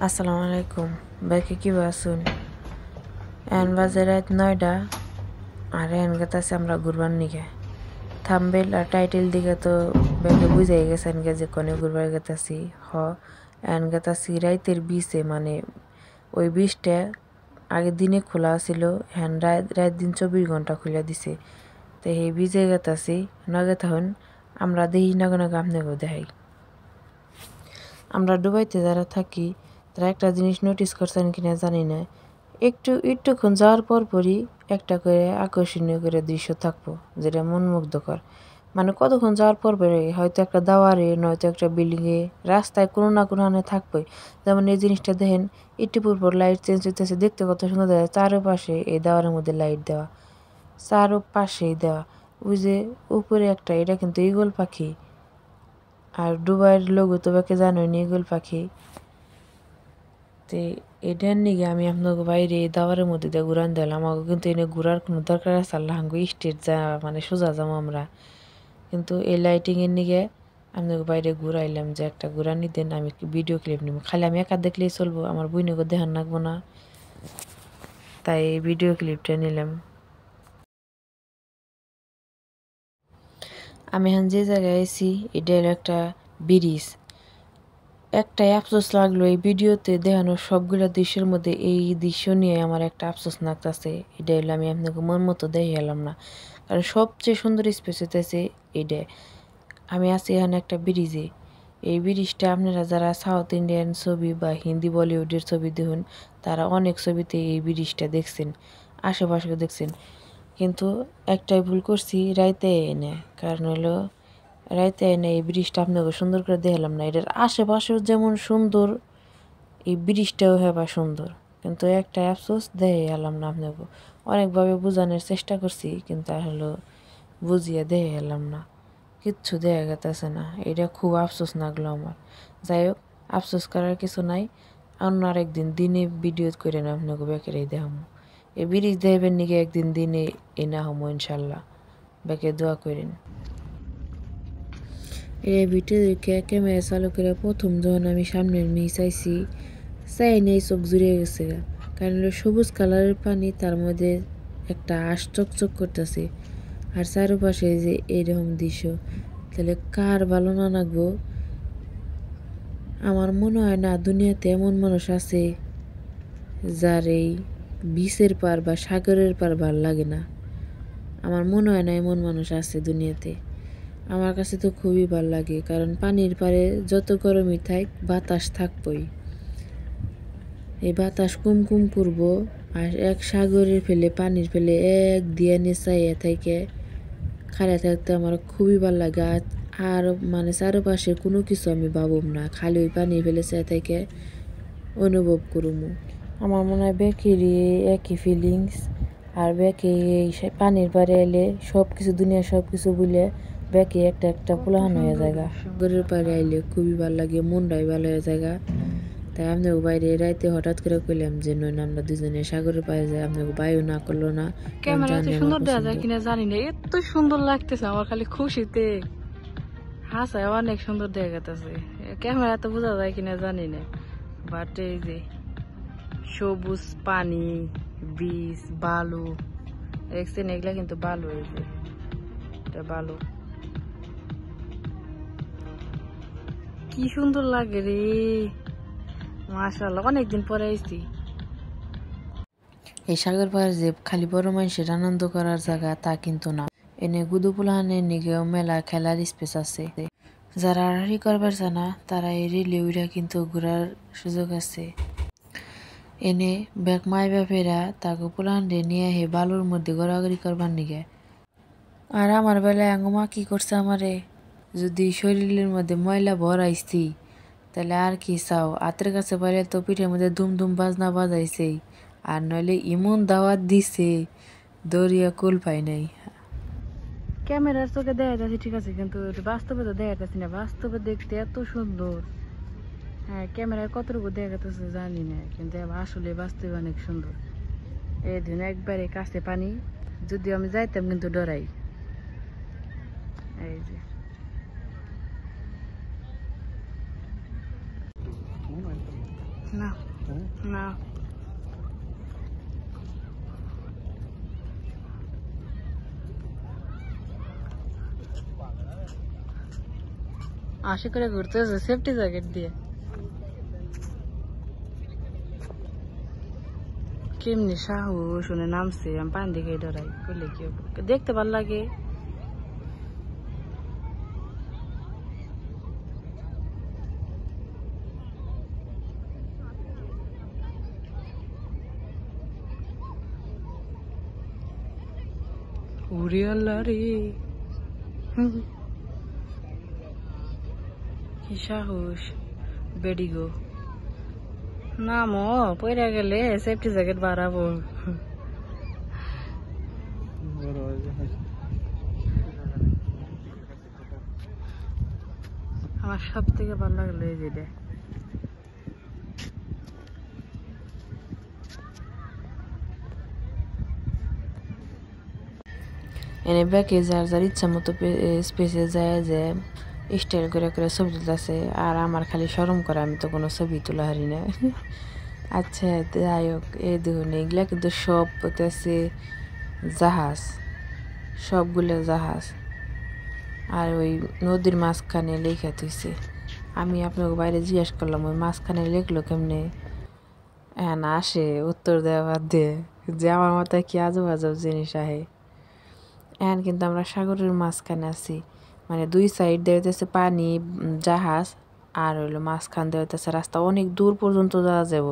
আসসালামু আলাইকুম বাইকে কি বাসুন এন বাজে রাত 9টা আর এন গেতাছি আমরা ঘুরবার নিকে থাম্বেল আর টাইটেল দিকে তো বাইকে বুঝাই গেছেন গে যে কোনে ঘুরবার গেতাছি এন গেতাছি রাইতের বিচে মানে ওই বিচটা আগের দিনে খোলা ছিল হ্যান রাত দিন 24 ঘন্টা খুলে দিছে তো এই বিচে গেতাছি নগে তখন আমরা দেখি নগে নগে আপনাকেও দেখাই। আমরা দুবাইতে যারা থাকি তারা একটা জিনিস নোটিস করছেন কিনা জানি না, একটুক্ষণ যাওয়ার পরই একটা করে আকর্ষণীয় করে দৃশ্য থাকবো যেটা মনমুগ্ধকর। মানে কতক্ষণ যাওয়ার পর হয়তো একটা দাওয়ারে নয়তো একটা বিল্ডিংয়ে রাস্তায় কোনো না কোনো হানে থাকবোই। যেমন এই জিনিসটা দেখেন, একটু পর লাইট চেঞ্জ হইতেছে, দেখতে কত সুন্দর দেখা যায়। চারোপাশে এই দাওয়ারের মধ্যে লাইট দেওয়া, চারোপাশেই দেওয়া। ওই যে উপরে একটা, এটা কিন্তু ঈগল পাখি, আর দুবাইয়ের লোগো তো বাকি জানোই নি, ঈগল পাখি। তো এটার নিগে আমি আপনাকে বাইরে দাওয়ারের মধ্যে দিয়ে ঘুরান দিলাম। আমাকে কিন্তু এনে ঘুরার কোনো দরকার আছে আল্লাহ স্টেট যা মানে সোজা যাবো আমরা, কিন্তু এই লাইটিংয়ের নিগে আপনাকে বাইরে ঘুরাইলাম যে একটা ঘুরানি দেন, আমি ভিডিও ক্লিপ নিব। খালি আমি একা দেখলেই চলবো, আমার বইনকে দেখান রাখবো না, তাই ভিডিও ক্লিপটা নিলাম। আমি এখন যে জায়গায় আছি এটা হলো একটা ব্রিজ। একটাই আফসোস লাগলো এই ভিডিওতে দেখানো সবগুলো দৃশ্যের মধ্যে এই দৃশ্য নিয়ে আমার একটা আফসোস লাগতেছে। এটা হলো আমি আপনাকে মন মতো দেখে এলাম না, কারণ সবচেয়ে সুন্দর স্পেস হইতেছে এটা। আমি আছি এখানে একটা ব্রিজে। এই ব্রিজটা আপনারা যারা সাউথ ইন্ডিয়ান ছবি বা হিন্দি বলিউডের ছবি দেখুন, তারা অনেক ছবিতে এই ব্রিজটা দেখছেন, আশেপাশে দেখছেন। কিন্তু একটাই ভুল করছি, রাইতে এনে, কারণ হলো রাইতে এনে এই ব্রিজটা আপনাকে সুন্দর করে দেখালাম না। এটার আশেপাশেও যেমন সুন্দর, এই ব্রিজটাও হেবা সুন্দর, কিন্তু একটা আফসোস দেখে এলাম না আপনাকে। অনেকভাবে বোঝানোর চেষ্টা করছি কিন্তু আসলে বুঝিয়ে দেখে এলাম না, কিচ্ছু দেখা গেতেছে না। এটা খুব আফসোস লাগলো আমার। যাই হোক, আফসোস করার কিছু নাই, অন্য আরেকদিন দিনে ভিডিও করে না আপনাকে বেকেরেই দেখামো। এই ব্রিজ দেখবেন নাকি একদিন দিনে এনা হমো ইনশাল্লাহ, বেকে দোয়া করেন। এই ভিডিও দেখে ক্যামেরা চালু করে প্রথম যখন আমি সামনের মেয়ে চাইছি, চাই নেই চোখ জুড়ে গেছে, কারণ সবুজ কালারের পানি, তার মধ্যে একটা আশ চকচক করতেছে, আর চারপাশে যে এইরকম দৃশ্য, তাহলে কার ভালো না লাগবো। আমার মনে হয় না দুনিয়াতে এমন মানুষ আছে যার এই বিচের পার বা সাগরের পার ভাল লাগে না। আমার মনে হয় না এমন মানুষ আছে দুনিয়াতে। আমার কাছে তো খুবই ভাল লাগে, কারণ পানির পাড়ে যত গরমই থাক বাতাস থাকবই। এই বাতাস কুমকুম করবো, আর এক সাগরের ফেলে পানির ফেলে এক দিয়ে নেচাইয়া থেকে খাড়া থাকতে আমার খুবই ভাল লাগে। আর মানে চারপাশে কোনো কিছু আমি ভাবুম না, খালি ওই পানি ফেলে চাই থেকে অনুভব করুম। আমার মনে হয় বেকেরই একই ফিলিংস। আর বেকে এই পানির পাড়ে এলে সব কিছু, দুনিয়া সব কিছু বুঝলে বেকে একটা একটা পোলাহান হয়ে জায়গা। সাগরের পাড়ে আইলে খুবই ভালো লাগে, মনটাই ভালো হয়ে জায়গা। তাই আপনাকে বাইরে রাইতে হঠাৎ করে কইলাম যে নয় আমরা দুজনে সাগরের পাড়ে যাই, আপনাকে বায়ু না করলো না। ক্যামেরাতে সুন্দর দেখা যায় কিনা জানি না, এত সুন্দর লাগতেছে আমার খালি খুশিতে হাসায় অনেক সুন্দর দেখা গেছে। ক্যামেরাতে বোঝা যায় কিনা জানি না, বাট এই যে সবুজ পানি, বীজ, বালু দেখছেন, এগুলা কিন্তু বালু, এই যে এটা বালু, কি সুন্দর লাগে রে, মাশাআল্লাহ। অনেকদিন পরে আইছি। এই সাগর পাড়ে যে খালি বড় মানুষের আনন্দ করার জায়গা তা কিন্তু না, এনে গুদুপুলাহানের নিগেও মেলা খেলার স্পেস আছে। যারা আড়াআড়ি করবার জানা তারা এই রিলে উইরা কিন্তু ঘোরার সুযোগ আছে। এনে ব্যাগ মাই বাপেরা তাকে পুলাহানরে নিয়ে হে বালুর মধ্যে গড়াগড়ি করবার নিগে। আর আমার বেলায় আঙ্গুমা কি করছে আমারে, যদি শরীরের মধ্যে ময়লা ভরাইছি তাহলে আর কি চাও, হাতের কাছে পাইলে তো পিঠের মধ্যে দুম দুম বাজনা বাজাইছেই, আর নইলে ইমন দাওয়াত দিছে দরিয়া কুল পাই নাই। ক্যামেরার চোখে দেখা যাচ্ছে ঠিক আছে, কিন্তু বাস্তবে তো দেখা যাচ্ছে না। বাস্তবে দেখতে এত সুন্দর, হ্যাঁ ক্যামেরায় কতটুকু দেখা যাচ্ছে জানি না, কিন্তু আসলে বাস্তবে অনেক সুন্দর। এই দিন একবারে কাছে পানি, যদি আমি যাইতাম কিন্তু ডরাই। এই যে না না আশা করে ঘুরতেছে সেফটি জ্যাকেট দিয়ে। কেমনি সাহস শুনে নামছে, আমি পান দিকে ডরাই করলে কি হবে? দেখতে ভাল লাগে। উড়ে আল্লাহ রে, কি সাহস বেডি গো। নামো, পয়রা গেলে সেফটি জ্যাকেট বাড়াবো। আমার সব থেকে ভালো লাগলো এই যেটা। এনে ব্যাকে যার যার ইচ্ছা মতো স্পেসে যায় যে স্টাইল করে করে ছবি তুলতেছে, আর আমার খালি শরম করে, আমি তো কোনো ছবি তোলা হারি না। আচ্ছা যাই হোক, এই দেখুন এগুলা কিন্তু সব হতেছে জাহাজ, সবগুলো জাহাজ। আর ওই নদীর মাঝখানে লেখা থইছে। আমি আপনাকে বাইরে জিজ্ঞেস করলাম ওই মাঝখানে লিখলো কেমনে, হ্যাঁ না আসে উত্তর দেওয়ার দিয়ে যে আমার মাথায় কি আজব আজব জিনিস আহে। এখন কিন্তু আমরা সাগরের মাঝখানে আছি, মানে দুই সাইড দিয়ে হইতেছে পানি, জাহাজ, আর হইলো মাঝখান দিয়ে হইতেছে রাস্তা, অনেক দূর পর্যন্ত যাওয়া যাব।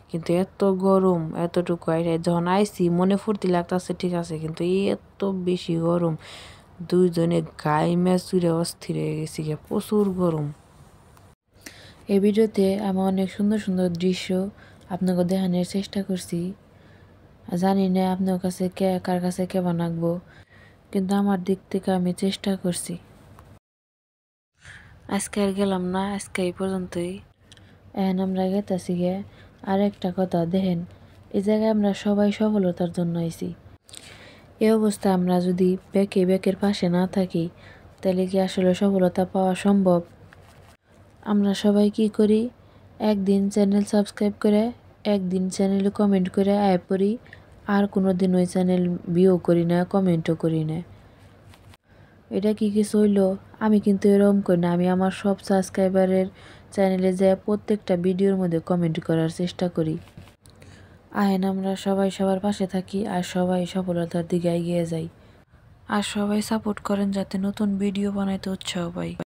কিন্তু এত গরম, এতটুকু যখন আইসি মনে ফুর্তি লাগতেছে ঠিক আছে, কিন্তু এত বেশি গরম, দুইজনে গায়ে ম্যাচুরে অস্থির হয়ে গেছি, প্রচুর গরম। এই ভিডিওতে আমি অনেক সুন্দর সুন্দর দৃশ্য আপনাকে দেখানোর চেষ্টা করছি। জানি না আপনার কাছে কার কাছে কেমন লাগবো, কিন্তু আমার দিক থেকে আমি চেষ্টা করছি। আজকে আর গেলাম না, আজকে এই পর্যন্তই। এখন আমরা গেতাছি গে। আর একটা কথা দেখেন, এই জায়গায় আমরা সবাই সফলতার জন্য আইছি। এই অবস্থায় আমরা যদি ব্যাকের পাশে না থাকি, তাহলে কি আসলে সফলতা পাওয়া সম্ভব? আমরা সবাই কি করি, একদিন চ্যানেল সাবস্ক্রাইব করে, একদিন চ্যানেলে কমেন্ট করে আয় পড়ি, আর কোনো দিন ওই চ্যানেল ভিউ করি না, কমেন্টও করি না। এটা কি কিছু হইলো? আমি কিন্তু এরকম করি না, আমি আমার সব সাবস্ক্রাইবারের চ্যানেলে যেয়ে প্রত্যেকটা ভিডিওর মধ্যে কমেন্ট করার চেষ্টা করি। আহেন আমরা সবাই সবার পাশে থাকি, আর সবাই সফলতার দিকে এগিয়ে যাই, আর সবাই সাপোর্ট করেন যাতে নতুন ভিডিও বানাইতে উৎসাহ পাই।